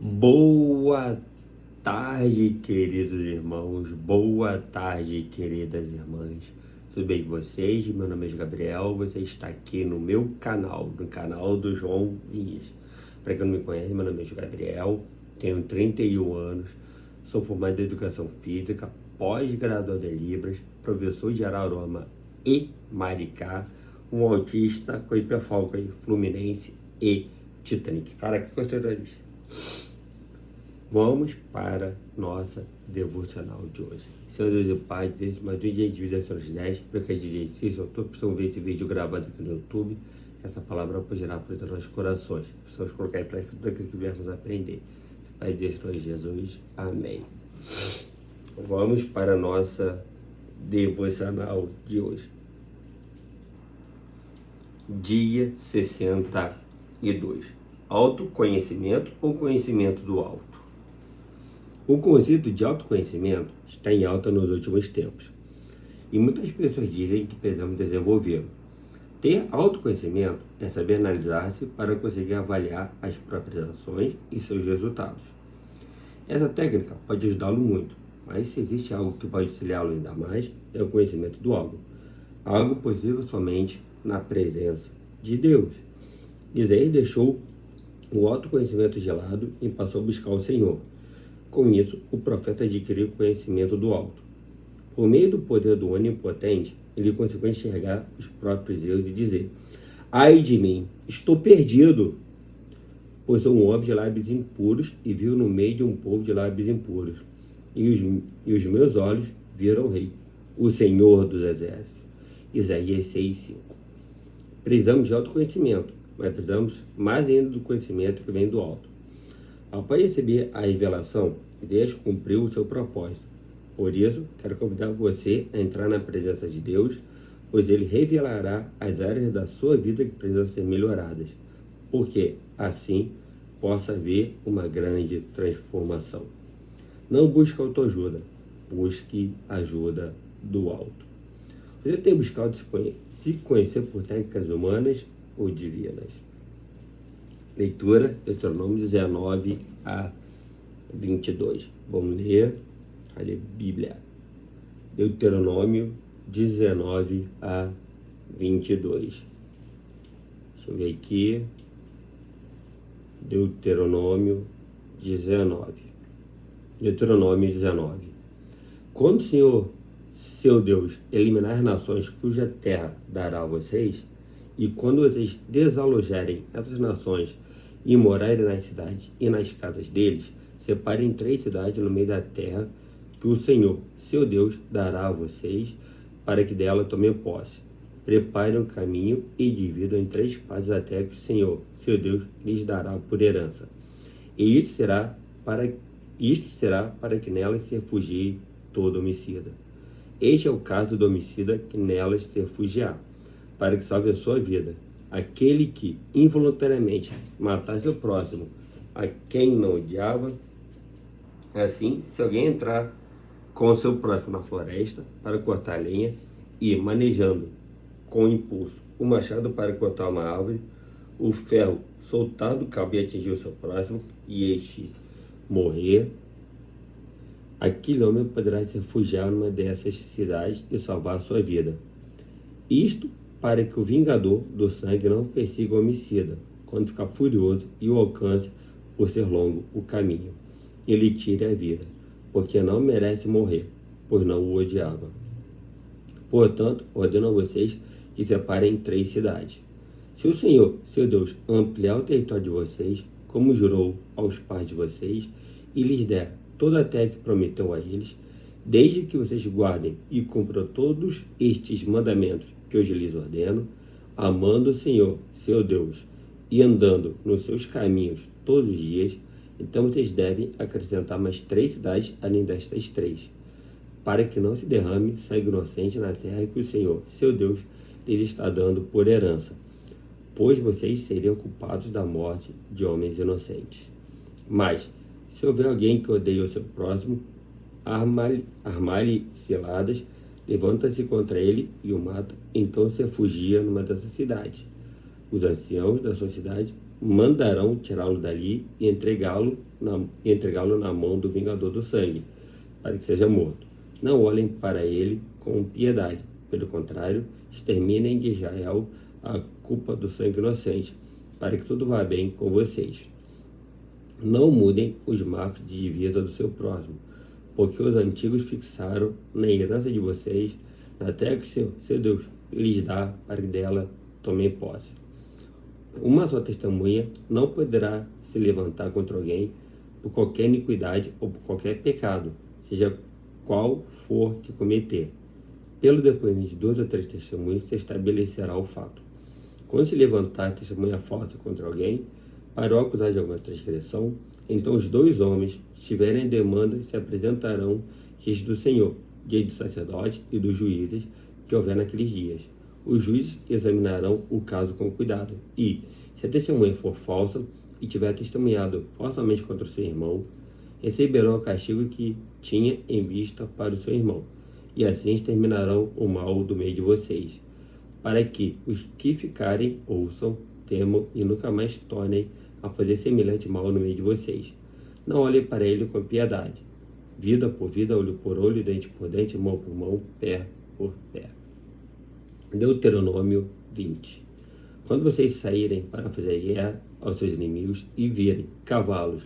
Boa tarde, queridos irmãos. Boa tarde, queridas irmãs. Tudo bem com vocês? Meu nome é Gabriel. Você está aqui no meu canal, no canal do João Vinícius. Para quem não me conhece, meu nome é Gabriel. Tenho 31 anos. Sou formado em Educação Física, pós-graduado em Libras, professor de Araruama e Maricá, um autista com hiperfoco em Fluminense e Titanic. Cara, que gostaria disso. Vamos para nossa devocional de hoje. Senhor Deus e Pai, desde mais um dia de vida sobre as 10, para que a gente se soltou, precisam ver esse vídeo gravado aqui no YouTube. Essa palavra pode gerar para os nossos corações. Precisamos colocar em prática tudo aquilo que viemos aprender. Pai, Deus, Senhor Jesus. Amém. Vamos para a nossa devocional de hoje. Dia 62. Autoconhecimento ou conhecimento do alto? O conceito de autoconhecimento está em alta nos últimos tempos, e muitas pessoas dizem que precisamos desenvolvê-lo. Ter autoconhecimento é saber analisar-se para conseguir avaliar as próprias ações e seus resultados. Essa técnica pode ajudá-lo muito, mas se existe algo que pode auxiliá-lo ainda mais, é o conhecimento do algo. Algo possível somente na presença de Deus. Isaías deixou o autoconhecimento gelado e passou a buscar o Senhor. Com isso, o profeta adquiriu conhecimento do alto. Por meio do poder do Onipotente, ele conseguiu enxergar os próprios erros e dizer: ai de mim, estou perdido, pois sou um homem de lábios impuros e vivo no meio de um povo de lábios impuros. E os meus olhos viram o Rei, o Senhor dos Exércitos. Isaías 6:5. Precisamos de autoconhecimento, mas precisamos mais ainda do conhecimento que vem do alto. Após receber a revelação, Deus cumpriu o seu propósito. Por isso, quero convidar você a entrar na presença de Deus, pois Ele revelará as áreas da sua vida que precisam ser melhoradas, porque assim possa haver uma grande transformação. Não busque autoajuda, busque ajuda do alto. Você tem buscado se conhecer por técnicas humanas ou divinas? Leitura, Deuteronômio 19 a 22. Vamos ler a Bíblia. Deuteronômio 19 a 22. Deixa eu ver aqui. Deuteronômio 19. Deuteronômio 19. Quando o Senhor, seu Deus, eliminar as nações cuja terra dará a vocês, e quando vocês desalojarem essas nações e morarem nas cidades e nas casas deles, separem 3 cidades no meio da terra que o Senhor, seu Deus, dará a vocês, para que dela tomem posse. Preparem o caminho e dividam em 3 partes a terra que o Senhor, seu Deus, lhes dará por herança. E isto será para que nelas se refugie todo homicida. Este é o caso do homicida que nelas se refugiar, para que salve a sua vida. Aquele que involuntariamente matar seu próximo, a quem não odiava. Assim, se alguém entrar com o seu próximo na floresta para cortar lenha e manejando com impulso o machado para cortar uma árvore, o ferro soltar do cabo e atingir o seu próximo, e este morrer, aquele homem poderá se refugiar numa dessas cidades e salvar a sua vida. Isto para que o vingador do sangue não persiga o homicida, quando ficar furioso e o alcance por ser longo o caminho. Ele tire a vida, porque não merece morrer, pois não o odiava. Portanto, ordeno a vocês que separem 3 cidades. Se o Senhor, seu Deus, ampliar o território de vocês, como jurou aos pais de vocês, e lhes der toda a terra que prometeu a eles, desde que vocês guardem e cumpram todos estes mandamentos que hoje lhes ordeno, amando o Senhor, seu Deus, e andando nos seus caminhos todos os dias, então vocês devem acrescentar mais 3 cidades além destas 3, para que não se derrame sangue inocente na terra que o Senhor, seu Deus, lhes está dando por herança, pois vocês seriam culpados da morte de homens inocentes. Mas, se houver alguém que odeie o seu próximo, armar-lhe ciladas, levanta-se contra ele e o mata, então se refugia numa dessas cidades. Os anciãos da sua cidade mandarão tirá-lo dali e entregá-lo na mão do vingador do sangue, para que seja morto. Não olhem para ele com piedade. Pelo contrário, exterminem de Israel a culpa do sangue inocente, para que tudo vá bem com vocês. Não mudem os marcos de divisa do seu próximo, porque os antigos fixaram na herança de vocês, na terra que seu Deus lhes dá, para que dela tomem posse. Uma só testemunha não poderá se levantar contra alguém por qualquer iniquidade ou por qualquer pecado, seja qual for que cometer. Pelo depoimento de 2 ou 3 testemunhas se estabelecerá o fato. Quando se levantar testemunha falsa contra alguém, para o acusar de alguma transgressão, então os 2 homens, se tiverem demanda, se apresentarão diante do Senhor, diante do sacerdote e dos juízes que houver naqueles dias. Os juízes examinarão o caso com cuidado e, se a testemunha for falsa e tiver testemunhado falsamente contra o seu irmão, receberão o castigo que tinha em vista para o seu irmão, e assim exterminarão o mal do meio de vocês, para que os que ficarem ouçam, temam e nunca mais tornem a fazer semelhante mal no meio de vocês. Não olhem para ele com piedade. Vida por vida, olho por olho, dente por dente, mão por mão, pé por pé. Deuteronômio 20. Quando vocês saírem para fazer guerra aos seus inimigos e virem cavalos,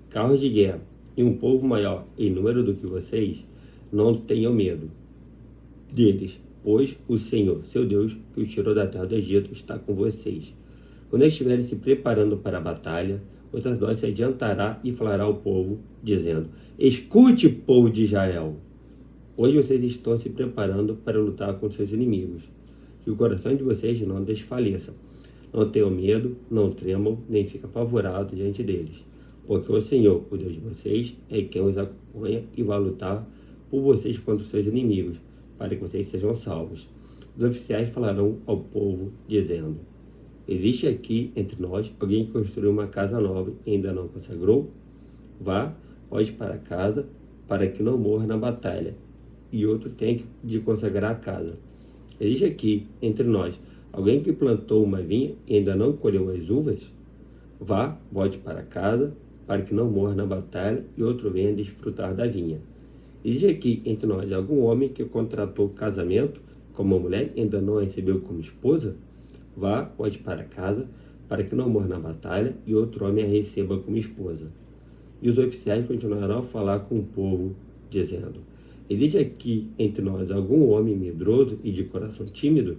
carros de guerra e um povo maior em número do que vocês, não tenham medo deles, pois o Senhor, seu Deus, que os tirou da terra do Egito, está com vocês. Quando estiverem se preparando para a batalha, o sacerdote se adiantará e falará ao povo, dizendo: Escute, povo de Israel! Hoje vocês estão se preparando para lutar com seus inimigos. Que o coração de vocês não desfaleça. Não tenham medo, não tremam, nem fiquem apavorados diante deles. Porque o Senhor, o Deus de vocês, é quem os acompanha e vai lutar por vocês contra os seus inimigos, para que vocês sejam salvos. Os oficiais falarão ao povo, dizendo: Existe aqui entre nós alguém que construiu uma casa nova e ainda não consagrou? Vá, volte para casa, para que não morra na batalha, e outro tem de consagrar a casa. Existe aqui entre nós alguém que plantou uma vinha e ainda não colheu as uvas? Vá, volte para casa, para que não morra na batalha, e outro venha desfrutar da vinha. Existe aqui entre nós algum homem que contratou casamento com uma mulher e ainda não a recebeu como esposa? Vá, volte para casa, para que não morra na batalha, e outro homem a receba como esposa. E os oficiais continuarão a falar com o povo, dizendo: Existe aqui entre nós algum homem medroso e de coração tímido?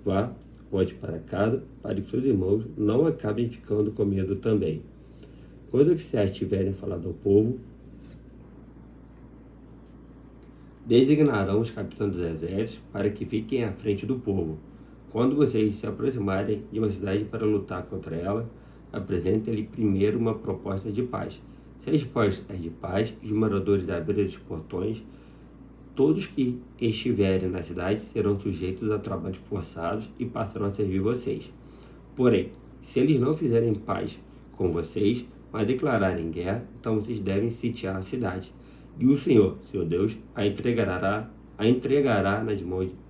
Vá, volte para casa, para que seus irmãos não acabem ficando com medo também. Quando os oficiais tiverem falado ao povo, designarão os capitães dos exércitos para que fiquem à frente do povo. Quando vocês se aproximarem de uma cidade para lutar contra ela, apresentem-lhe primeiro uma proposta de paz. Se a resposta é de paz, os moradores da beira dos portões, todos que estiverem na cidade serão sujeitos a trabalhos forçados e passarão a servir vocês. Porém, se eles não fizerem paz com vocês, mas declararem guerra, então vocês devem sitiar a cidade. E o Senhor, seu Deus, a entregará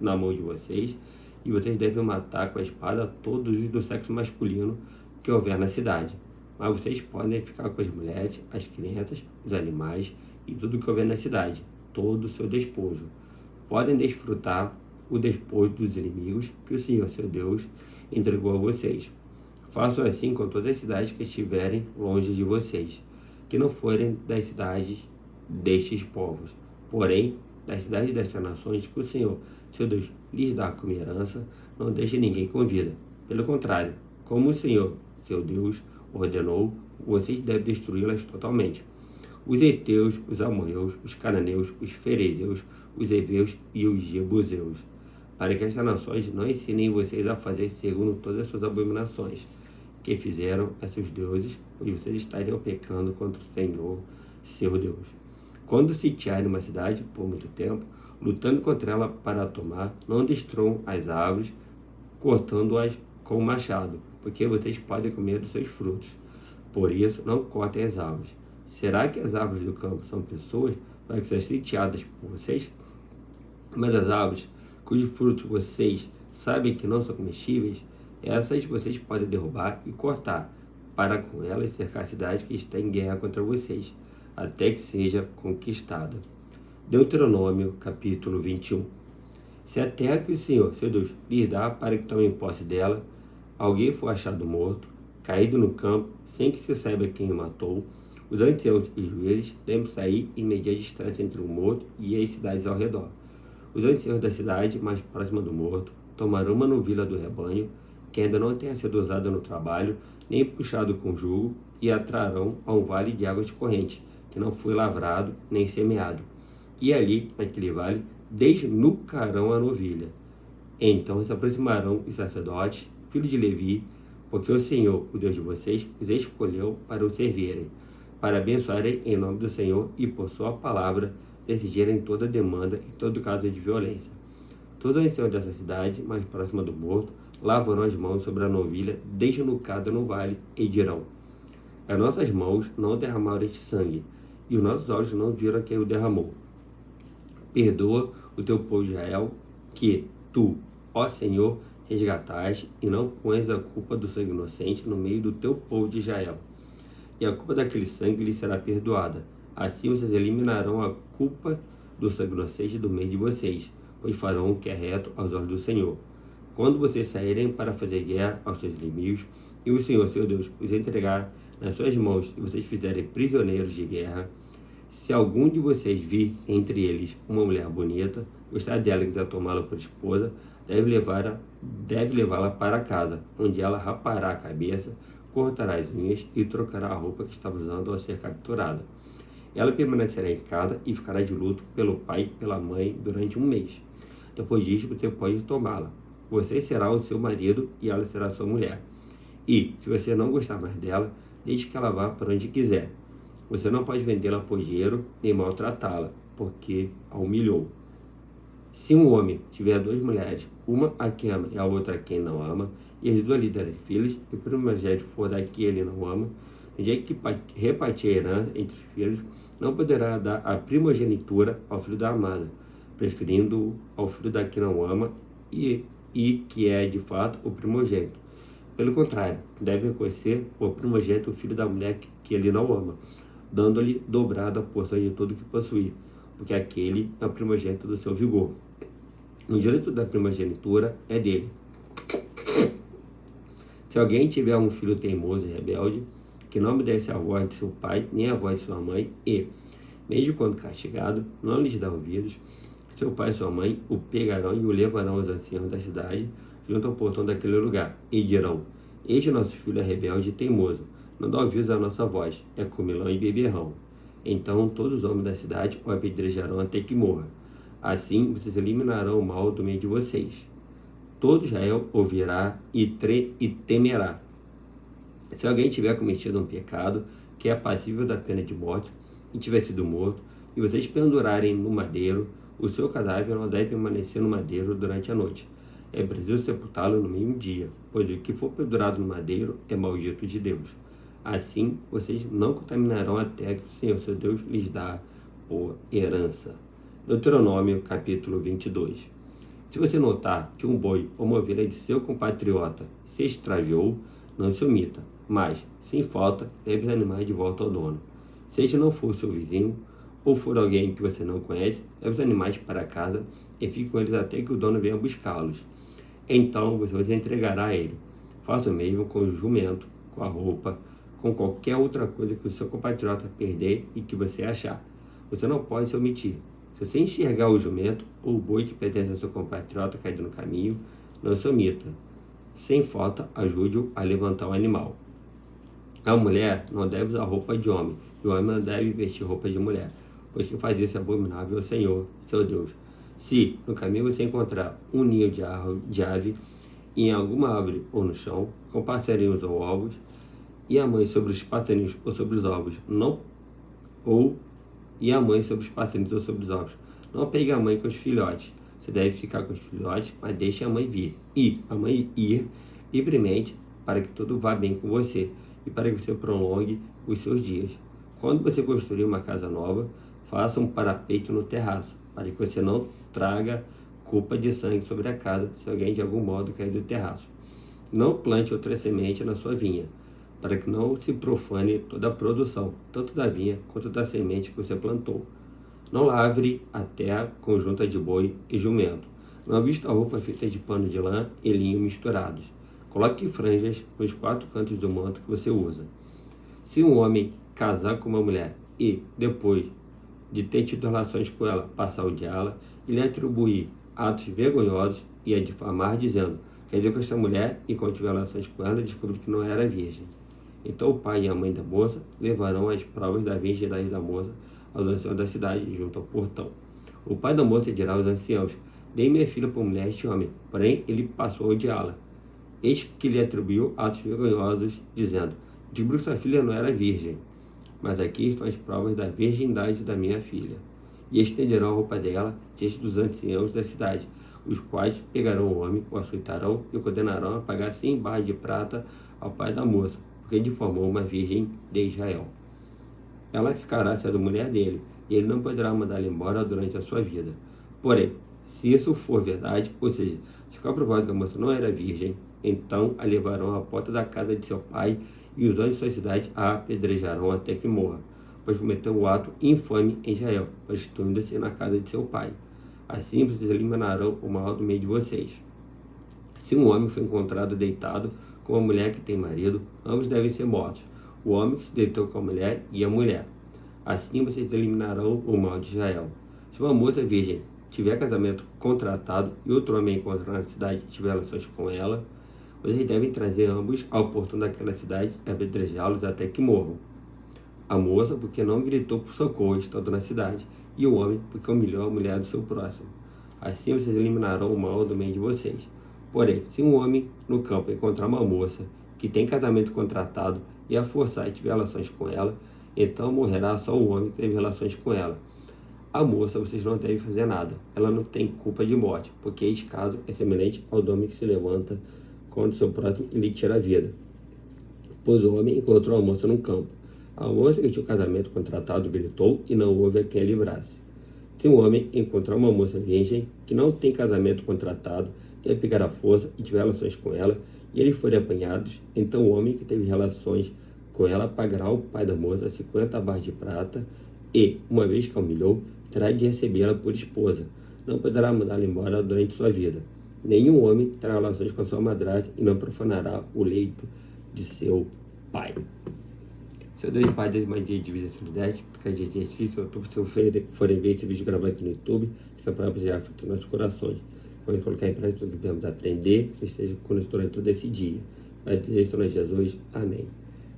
na mão de vocês, e vocês devem matar com a espada todos os do sexo masculino que houver na cidade. Mas vocês podem ficar com as mulheres, as crianças, os animais e tudo que houver na cidade, todo o seu despojo. Podem desfrutar o despojo dos inimigos que o Senhor, seu Deus, entregou a vocês. Façam assim com todas as cidades que estiverem longe de vocês, que não forem das cidades destes povos, porém das cidades destas nações que o Senhor, seu Deus, lhes dá como herança, não deixe ninguém com vida. Pelo contrário, como o Senhor, seu Deus, ordenou, vocês devem destruí-las totalmente. Os heteus, os amorreus, os cananeus, os ferezeus, os heveus e os jebuseus, para que estas nações não ensinem vocês a fazer segundo todas as suas abominações que fizeram a seus deuses, pois vocês estariam pecando contra o Senhor, seu Deus. Quando sitiarem uma cidade por muito tempo, lutando contra ela para a tomar, não destruam as árvores, cortando-as com o machado, porque vocês podem comer dos seus frutos. Por isso, não cortem as árvores. Será que as árvores do campo são pessoas para que sejam sitiadas por vocês? Mas as árvores cujos frutos vocês sabem que não são comestíveis, essas vocês podem derrubar e cortar, para com elas cercar a cidade que está em guerra contra vocês, até que seja conquistada. Deuteronômio, capítulo 21. Se a terra que o Senhor, seu Deus, lhes dá para que tomem posse dela, alguém for achado morto, caído no campo, sem que se saiba quem o matou, os anciãos e juízes devem sair e medir a distância entre o morto e as cidades ao redor. Os anciãos da cidade mais próxima do morto tomarão uma novilha do rebanho, que ainda não tenha sido usada no trabalho, nem puxado com jugo, e a trarão a um vale de águas correntes, que não foi lavrado nem semeado. E ali, naquele vale, desnucarão a novilha. Então se aproximarão os sacerdotes, filhos de Levi, porque o Senhor, o Deus de vocês, os escolheu para o servirem, para abençoarem em nome do Senhor e por sua palavra decidirem toda demanda e todo caso de violência. Todos os anciãos dessa cidade, mais próxima do morto, lavarão as mãos sobre a novilha desnucada no vale e dirão: as nossas mãos não derramaram este sangue, e os nossos olhos não viram quem o derramou. Perdoa o teu povo de Israel, que tu, ó Senhor, resgataste, e não pões a culpa do sangue inocente no meio do teu povo de Israel. E a culpa daquele sangue lhe será perdoada. Assim vocês eliminarão a culpa do sangue inocente do meio de vocês, pois farão o que é reto aos olhos do Senhor. Quando vocês saírem para fazer guerra aos seus inimigos, e o Senhor, seu Deus, os entregar nas suas mãos, e vocês fizerem prisioneiros de guerra, se algum de vocês vir entre eles uma mulher bonita, gostar dela e quiser tomá-la por esposa, deve levá-la para casa, onde ela rapará a cabeça, cortará as unhas e trocará a roupa que estava usando ao ser capturada. Ela permanecerá em casa e ficará de luto pelo pai e pela mãe durante 1 mês. Depois disso, você pode tomá-la. Você será o seu marido e ela será sua mulher. E, se você não gostar mais dela, deixe que ela vá para onde quiser. Você não pode vendê-la por dinheiro nem maltratá-la, porque a humilhou. Se um homem tiver 2 mulheres, uma a quem ama e a outra a quem não ama, e as 2 lhe derem filhos, e o primogênito for da que ele não ama, no dia que repartir a herança entre os filhos, não poderá dar a primogenitura ao filho da amada, preferindo-o ao filho da que não ama e que é de fato o primogênito. Pelo contrário, deve reconhecer o primogênito o filho da mulher que ele não ama, dando-lhe dobrada porção de tudo que possui, porque aquele é o primogênito do seu vigor. O direito da primogenitura é dele. Se alguém tiver um filho teimoso e rebelde, que não obedece à voz de seu pai, nem à voz de sua mãe, e, mesmo quando castigado, não lhes dá ouvidos, seu pai e sua mãe o pegarão e o levarão aos anciãos da cidade, junto ao portão daquele lugar, e dirão: este nosso filho é rebelde e teimoso, não dá ouvidos à nossa voz, é comilão e beberrão. Então todos os homens da cidade o apedrejarão até que morra. Assim vocês eliminarão o mal do meio de vocês. Todo Israel ouvirá e temerá. Se alguém tiver cometido um pecado que é passível da pena de morte e tiver sido morto, e vocês pendurarem no madeiro, o seu cadáver não deve permanecer no madeiro durante a noite. É preciso sepultá-lo no meio-dia, pois o que for pendurado no madeiro é maldito de Deus. Assim, vocês não contaminarão a terra que o Senhor, seu Deus, lhes dá por herança. Deuteronômio, capítulo 22. Se você notar que um boi ou uma ovelha de seu compatriota se extraviou, não se omita, mas, sem falta, leve os animais de volta ao dono. Se este não for seu vizinho, ou for alguém que você não conhece, leve os animais para casa e fique com eles até que o dono venha buscá-los. Então você os entregará a ele. Faça o mesmo com o jumento, com a roupa, com qualquer outra coisa que o seu compatriota perder e que você achar. Você não pode se omitir. Se você enxergar o jumento ou o boi que pertence ao seu compatriota caído no caminho, não se omita. Sem falta, ajude-o a levantar o animal. A mulher não deve usar roupa de homem, e o homem não deve vestir roupa de mulher, pois quem faz isso é abominável ao Senhor, seu Deus. Se no caminho você encontrar um ninho de ave em alguma árvore ou no chão, com passarinhos ou ovos, e a mãe sobre os passarinhos ou sobre os ovos, não pegue a mãe com os filhotes. Você deve ficar com os filhotes, mas deixe a mãe vir. E a mãe ir livremente, para que tudo vá bem com você e para que você prolongue os seus dias. Quando você construir uma casa nova, faça um parapeito no terraço, para que você não traga culpa de sangue sobre a casa se alguém de algum modo cair do terraço. Não plante outra semente na sua vinha. para que não se profane toda a produção, tanto da vinha quanto da semente que você plantou. Não lavre a terra com junta de boi e jumento. Não vista a roupa feita de pano de lã e linho misturados. Coloque franjas nos 4 cantos do manto que você usa. Se um homem casar com uma mulher e, depois de ter tido relações com ela, passar a odiá-la e lhe atribuir atos vergonhosos e a difamar, dizendo: casei com esta mulher, e quando tiver relações com ela, descobriu que não era virgem. Então o pai e a mãe da moça levarão as provas da virgindade da moça aos anciãos da cidade, junto ao portão. O pai da moça dirá aos anciãos: dei minha filha por mulher a este homem, porém ele passou a odiá-la. Eis que lhe atribuiu atos vergonhosos, dizendo: descobriu que sua filha não era virgem. Mas aqui estão as provas da virgindade da minha filha. E estenderão a roupa dela diante dos anciãos da cidade, os quais pegarão o homem, o açoitarão e o condenarão a pagar 100 barras de prata ao pai da moça, porque difamou uma virgem de Israel. Ela ficará sendo mulher dele, e ele não poderá mandá-la embora durante a sua vida. Porém, se isso for verdade, ou seja, se ficar provado que a moça não era virgem, então a levarão à porta da casa de seu pai, e os homens de sua cidade a apedrejarão até que morra, pois cometeu o ato infame em Israel, prostituindo-se na casa de seu pai. Assim vocês eliminarão o mal do meio de vocês. Se um homem for encontrado deitado com uma mulher que tem marido, ambos devem ser mortos, o homem que se deitou com a mulher e a mulher. Assim vocês eliminarão o mal de Israel. Se uma moça virgem tiver casamento contratado e outro homem encontrar na cidade e tiver relações com ela, vocês devem trazer ambos ao portão daquela cidade e apedrejá-los até que morram. A moça, porque não gritou por socorro estando na cidade, e o homem, porque humilhou a mulher do seu próximo. Assim vocês eliminarão o mal do meio de vocês. Porém, se um homem no campo encontrar uma moça que tem casamento contratado e a forçar e tiver relações com ela, então morrerá só o homem que teve relações com ela. A moça vocês não devem fazer nada, ela não tem culpa de morte, porque este caso é semelhante ao do homem que se levanta contra o seu próximo e lhe tira a vida. Pois o homem encontrou a moça no campo. A moça que tinha o casamento contratado gritou e não houve a quem a livrasse. Se um homem encontrar uma moça virgem que não tem casamento contratado e a pegar à força e tiver relações com ela, e eles forem apanhados, então o homem que teve relações com ela pagará ao pai da moça 50 barras de prata e, uma vez que a humilhou, terá de recebê-la por esposa. Não poderá mandá-la embora durante sua vida. Nenhum homem terá relações com a sua madrasta e não profanará o leito de seu pai. Seu Deus Pai, Deus Mãe, Deus Divisa Solidariedade, porque a gente assiste, se forem ver esse vídeo gravado aqui no YouTube, essa palavra já afeta nossos corações. Vamos colocar em prática tudo que podemos aprender, que esteja conosco durante todo esse dia. Pai de Deus, Senhor Jesus. Amém.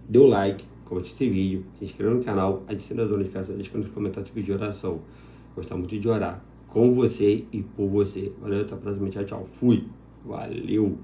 Dê o like, comente esse vídeo, se inscreva no canal, adicione as notificações, deixe nos comentários pedido de oração. Gostar muito de orar com você e por você. Valeu, até a próxima. Tchau, tchau. Fui. Valeu.